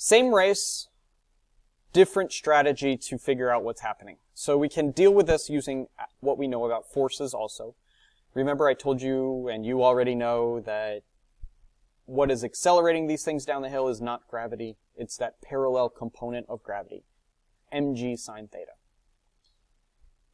Same race, different strategy to figure out what's happening. So we can deal with this using what we know about forces also. Remember I told you, and you already know, that what is accelerating these things down the hill is not gravity. It's that parallel component of gravity, mg sine theta.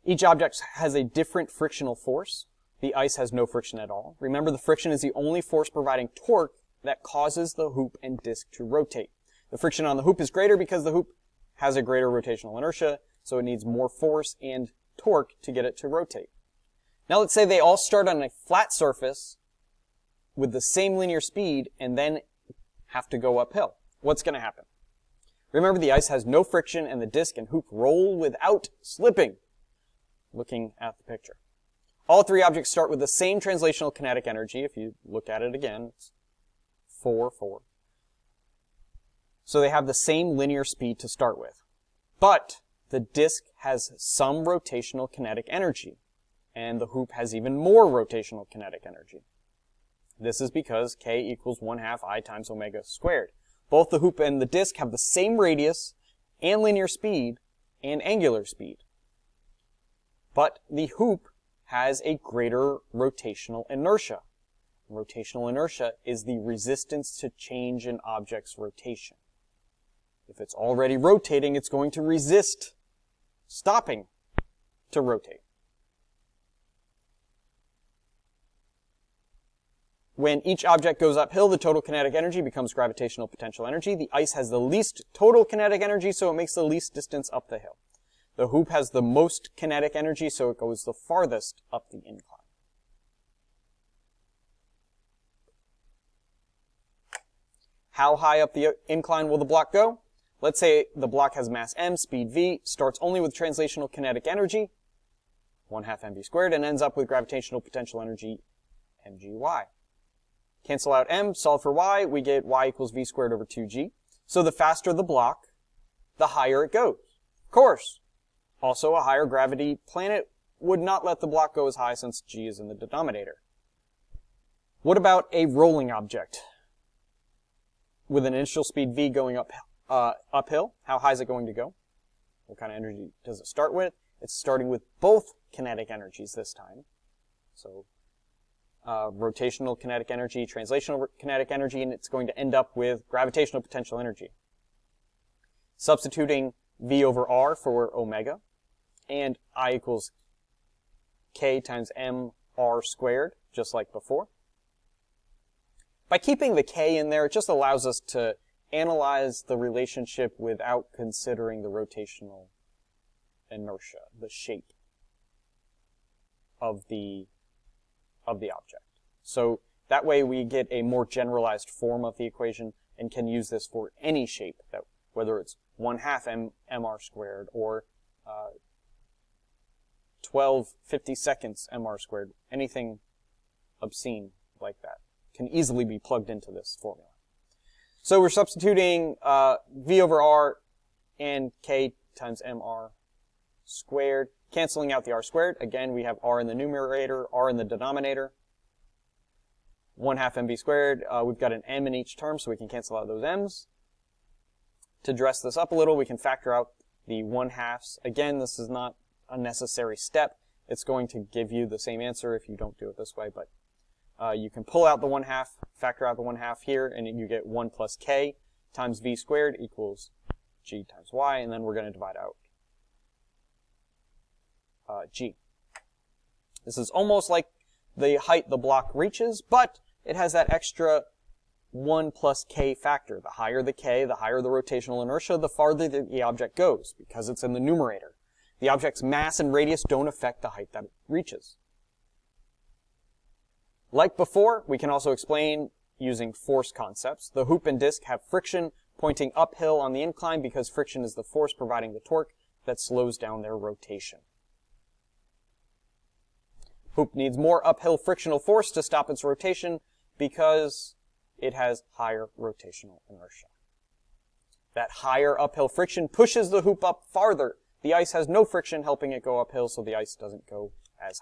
Each object has a different frictional force. The ice has no friction at all. Remember, the friction is the only force providing torque that causes the hoop and disc to rotate. The friction on the hoop is greater because the hoop has a greater rotational inertia, so it needs more force and torque to get it to rotate. Now let's say they all start on a flat surface with the same linear speed and then have to go uphill. What's going to happen? Remember, the ice has no friction and the disc and hoop roll without slipping. Looking at the picture. All three objects start with the same translational kinetic energy. If you look at it again, it's 4, 4. So they have the same linear speed to start with. But the disk has some rotational kinetic energy, and the hoop has even more rotational kinetic energy. This is because k equals 1/2 I times omega squared. Both the hoop and the disk have the same radius and linear speed and angular speed. But the hoop has a greater rotational inertia. Rotational inertia is the resistance to change an object's rotation. If it's already rotating, it's going to resist stopping to rotate. When each object goes uphill, the total kinetic energy becomes gravitational potential energy. The ice has the least total kinetic energy, so it makes the least distance up the hill. The hoop has the most kinetic energy, so it goes the farthest up the incline. How high up the incline will the block go? Let's say the block has mass m, speed v, starts only with translational kinetic energy, 1/2 mv squared, and ends up with gravitational potential energy, mgy. Cancel out m, solve for y, we get y equals v squared over 2g. So the faster the block, the higher it goes. Of course. Also, a higher gravity planet would not let the block go as high since g is in the denominator. What about a rolling object? With an initial speed v going uphill, how high is it going to go? What kind of energy does it start with? It's starting with both kinetic energies this time. So rotational kinetic energy, translational kinetic energy, and it's going to end up with gravitational potential energy. Substituting v over r for omega, and I equals k times mr squared, just like before. By keeping the k in there, it just allows us to analyze the relationship without considering the rotational inertia, the shape of the object. So that way we get a more generalized form of the equation and can use this for any shape, that whether it's 1/2 mr squared or 12/52 mr squared, anything obscene like that can easily be plugged into this formula. So we're substituting v over r and k times mr squared, canceling out the r squared. Again, we have r in the numerator, r in the denominator. 1/2 mv squared. We've got an m in each term, so we can cancel out those m's. To dress this up a little, we can factor out the 1/2. Again, this is not a necessary step. It's going to give you the same answer if you don't do it this way, but you can pull out the 1/2, factor out the 1/2 here, and you get 1 plus k times v squared equals g times y, and then we're going to divide out g. This is almost like the height the block reaches, but it has that extra 1 plus k factor. The higher the k, the higher the rotational inertia, the farther the object goes, because it's in the numerator. The object's mass and radius don't affect the height that it reaches. Like before, we can also explain using force concepts. The hoop and disc have friction pointing uphill on the incline because friction is the force providing the torque that slows down their rotation. Hoop needs more uphill frictional force to stop its rotation because it has higher rotational inertia. That higher uphill friction pushes the hoop up farther. The ice has no friction helping it go uphill, so the ice doesn't go as